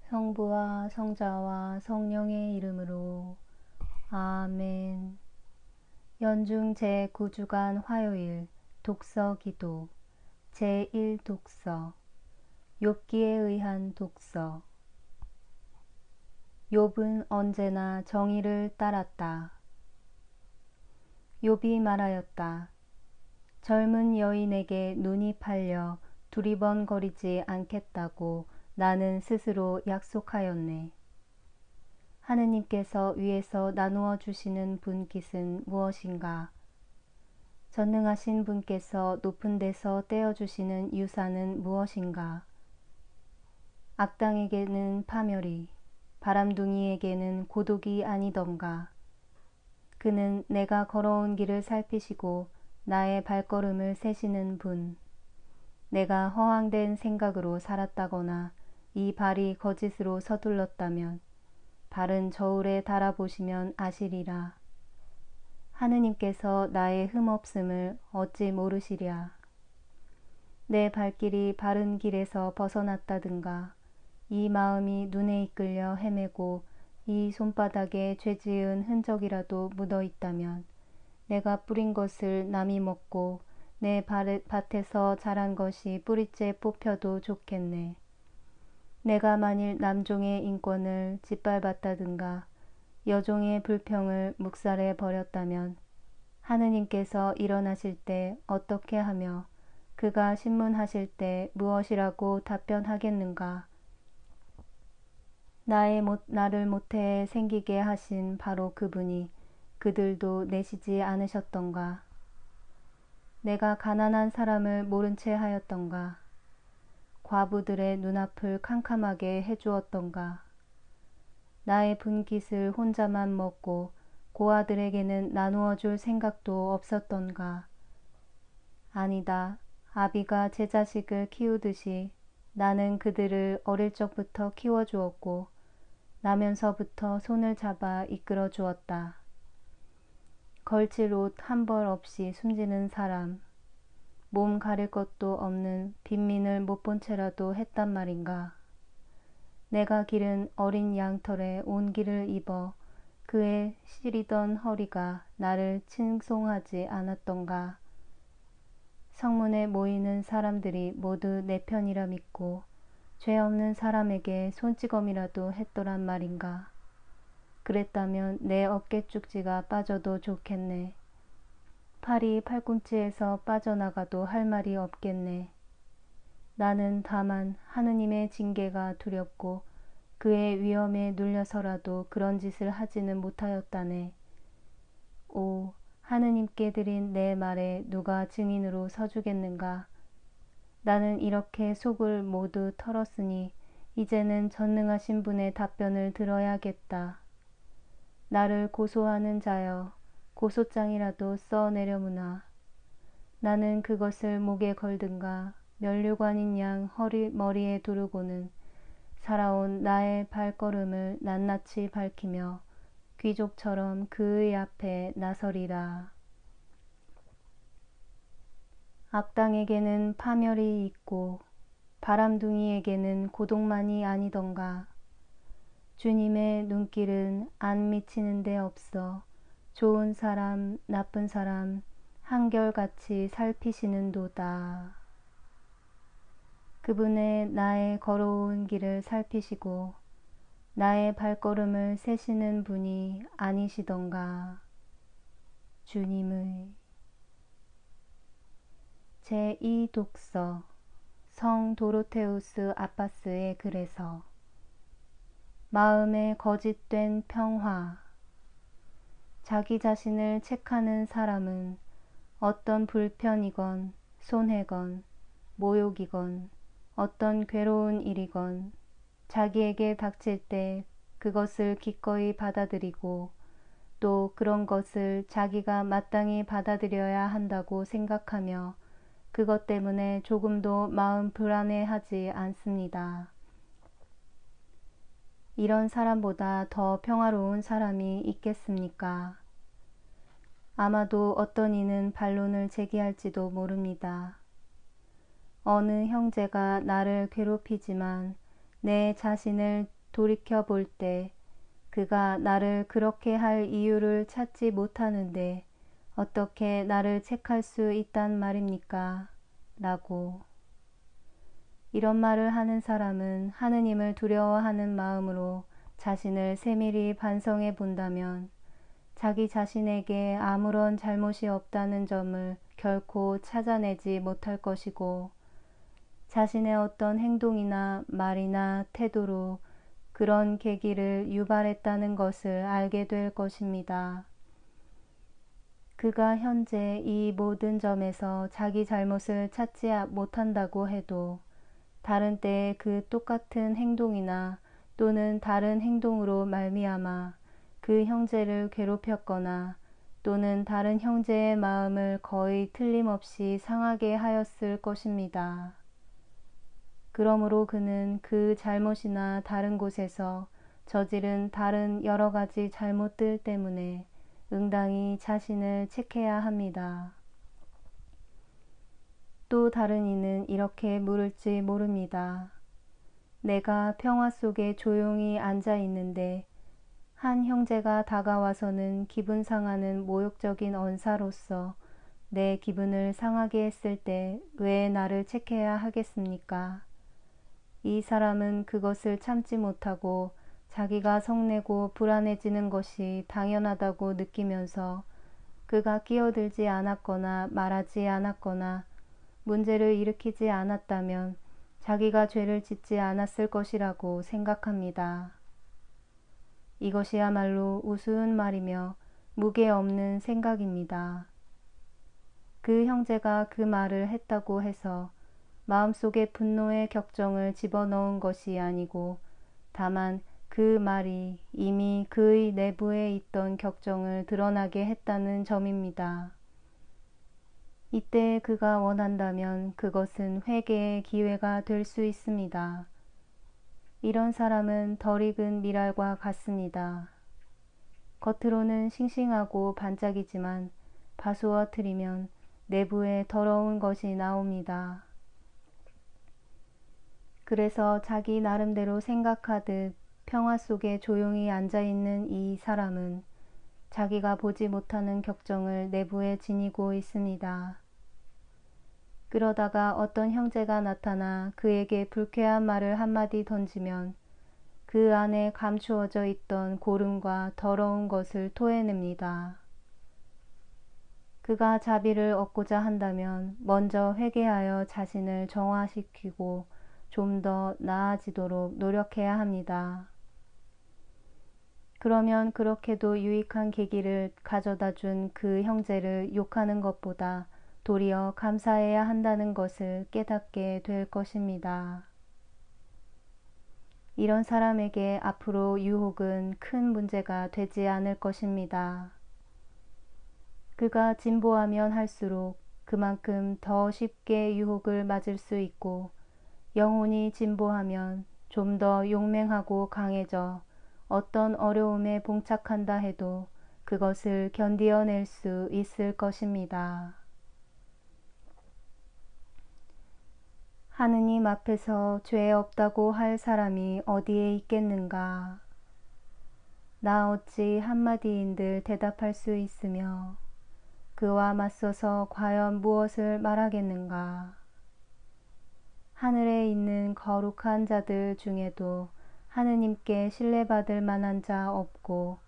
성부와 성자와 성령의 이름으로 아멘. 연중 제9주간 화요일 독서 기도 제1독서 욥기에 의한 독서. 욥은 언제나 정의를 따랐다. 욥이 말하였다. 젊은 여인에게 눈이 팔려 두리번거리지 않겠다고 나는 스스로 약속하였네. 하느님께서 위에서 나누어 주시는 분깃은 무엇인가? 전능하신 분께서 높은 데서 떼어주시는 유산은 무엇인가? 악당에게는 파멸이, 바람둥이에게는 고독이 아니던가. 그는 내가 걸어온 길을 살피시고 나의 발걸음을 세시는 분. 내가 허황된 생각으로 살았다거나 이 발이 거짓으로 서둘렀다면 바른 저울에 달아보시면 아시리라. 하느님께서 나의 흠없음을 어찌 모르시랴. 내 발길이 바른 길에서 벗어났다든가 이 마음이 눈에 이끌려 헤매고 이 손바닥에 죄지은 흔적이라도 묻어 있다면 내가 뿌린 것을 남이 먹고 내 밭에서 자란 것이 뿌리째 뽑혀도 좋겠네. 내가 만일 남종의 인권을 짓밟았다든가 여종의 불평을 묵살해 버렸다면 하느님께서 일어나실 때 어떻게 하며 그가 신문하실 때 무엇이라고 답변하겠는가? 나를 모태에 생기게 하신 바로 그분이 그들도 내시지 않으셨던가? 내가 가난한 사람을 모른 채 하였던가? 과부들의 눈앞을 캄캄하게 해주었던가? 나의 분깃을 혼자만 먹고 고아들에게는 나누어 줄 생각도 없었던가? 아니다. 아비가 제 자식을 키우듯이 나는 그들을 어릴 적부터 키워주었고 나면서부터 손을 잡아 이끌어 주었다. 걸칠 옷 한 벌 없이 숨지는 사람, 몸 가릴 것도 없는 빈민을 못 본 채라도 했단 말인가. 내가 기른 어린 양털에 온기를 입어 그의 시리던 허리가 나를 칭송하지 않았던가. 성문에 모이는 사람들이 모두 내 편이라 믿고 죄 없는 사람에게 손찌검이라도 했더란 말인가. 그랬다면 내 어깨 쭉지가 빠져도 좋겠네. 팔이 팔꿈치에서 빠져나가도 할 말이 없겠네. 나는 다만 하느님의 징계가 두렵고 그의 위엄에 눌려서라도 그런 짓을 하지는 못하였다네. 오, 하느님께 드린 내 말에 누가 증인으로 서주겠는가? 나는 이렇게 속을 모두 털었으니 이제는 전능하신 분의 답변을 들어야겠다. 나를 고소하는 자여, 고소장이라도 써내려무나. 나는 그것을 목에 걸든가 면류관인 양 머리에 두르고는 살아온 나의 발걸음을 낱낱이 밝히며 귀족처럼 그의 앞에 나서리라. 악당에게는 파멸이 있고 바람둥이에게는 고독만이 아니던가. 주님의 눈길은 안 미치는 데 없어 좋은 사람, 나쁜 사람 한결같이 살피시는도다. 그분의 나의 걸어온 길을 살피시고 나의 발걸음을 세시는 분이 아니시던가. 주님의 제2독서 성 도로테우스 아빠스의 글에서 마음의 거짓된 평화. 자기 자신을 책하는 사람은 어떤 불편이건 손해건 모욕이건 어떤 괴로운 일이건 자기에게 닥칠 때 그것을 기꺼이 받아들이고 또 그런 것을 자기가 마땅히 받아들여야 한다고 생각하며 그것 때문에 조금도 마음 불안해하지 않습니다. 이런 사람보다 더 평화로운 사람이 있겠습니까? 아마도 어떤 이는 반론을 제기할지도 모릅니다. 어느 형제가 나를 괴롭히지만 내 자신을 돌이켜 볼 때 그가 나를 그렇게 할 이유를 찾지 못하는데 어떻게 나를 책할 수 있단 말입니까? 라고. 이런 말을 하는 사람은 하느님을 두려워하는 마음으로 자신을 세밀히 반성해 본다면 자기 자신에게 아무런 잘못이 없다는 점을 결코 찾아내지 못할 것이고 자신의 어떤 행동이나 말이나 태도로 그런 계기를 유발했다는 것을 알게 될 것입니다. 그가 현재 이 모든 점에서 자기 잘못을 찾지 못한다고 해도 다른 때에 그 똑같은 행동이나 또는 다른 행동으로 말미암아 그 형제를 괴롭혔거나 또는 다른 형제의 마음을 거의 틀림없이 상하게 하였을 것입니다. 그러므로 그는 그 잘못이나 다른 곳에서 저지른 다른 여러 가지 잘못들 때문에 응당히 자신을 책해야 합니다. 또 다른 이는 이렇게 물을지 모릅니다. 내가 평화 속에 조용히 앉아 있는데 한 형제가 다가와서는 기분 상하는 모욕적인 언사로서 내 기분을 상하게 했을 때 왜 나를 책해야 하겠습니까? 이 사람은 그것을 참지 못하고 자기가 성내고 불안해지는 것이 당연하다고 느끼면서 그가 끼어들지 않았거나 말하지 않았거나 문제를 일으키지 않았다면 자기가 죄를 짓지 않았을 것이라고 생각합니다. 이것이야말로 우스운 말이며 무게 없는 생각입니다. 그 형제가 그 말을 했다고 해서 마음속에 분노의 격정을 집어넣은 것이 아니고 다만 그 말이 이미 그의 내부에 있던 격정을 드러나게 했다는 점입니다. 이때 그가 원한다면 그것은 회개의 기회가 될 수 있습니다. 이런 사람은 덜 익은 밀알과 같습니다. 겉으로는 싱싱하고 반짝이지만 바스워트리면 내부에 더러운 것이 나옵니다. 그래서 자기 나름대로 생각하듯 평화 속에 조용히 앉아있는 이 사람은 자기가 보지 못하는 격정을 내부에 지니고 있습니다. 그러다가 어떤 형제가 나타나 그에게 불쾌한 말을 한마디 던지면 그 안에 감추어져 있던 고름과 더러운 것을 토해냅니다. 그가 자비를 얻고자 한다면 먼저 회개하여 자신을 정화시키고 좀 더 나아지도록 노력해야 합니다. 그러면 그렇게도 유익한 계기를 가져다 준 그 형제를 욕하는 것보다 도리어 감사해야 한다는 것을 깨닫게 될 것입니다. 이런 사람에게 앞으로 유혹은 큰 문제가 되지 않을 것입니다. 그가 진보하면 할수록 그만큼 더 쉽게 유혹을 맞을 수 있고 영혼이 진보하면 좀 더 용맹하고 강해져 어떤 어려움에 봉착한다 해도 그것을 견디어낼 수 있을 것입니다. 하느님 앞에서 죄 없다고 할 사람이 어디에 있겠는가? 나 어찌 한마디인들 대답할 수 있으며 그와 맞서서 과연 무엇을 말하겠는가? 하늘에 있는 거룩한 자들 중에도 하느님께 신뢰받을 만한 자 없고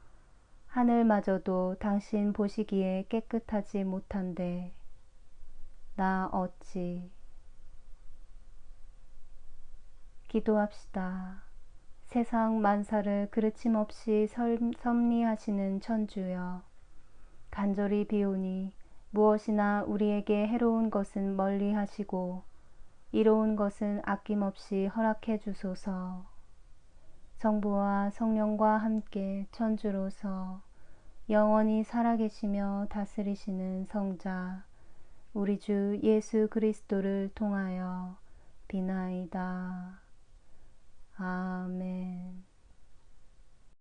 하늘마저도 당신 보시기에 깨끗하지 못한데 나 어찌. 기도합시다. 세상 만사를 그르침 없이 섭리하시는 천주여, 간절히 비오니 무엇이나 우리에게 해로운 것은 멀리 하시고 이로운 것은 아낌없이 허락해 주소서. 성부와 성령과 함께 천주로서 영원히 살아계시며 다스리시는 성자 우리 주 예수 그리스도를 통하여 비나이다. 아멘.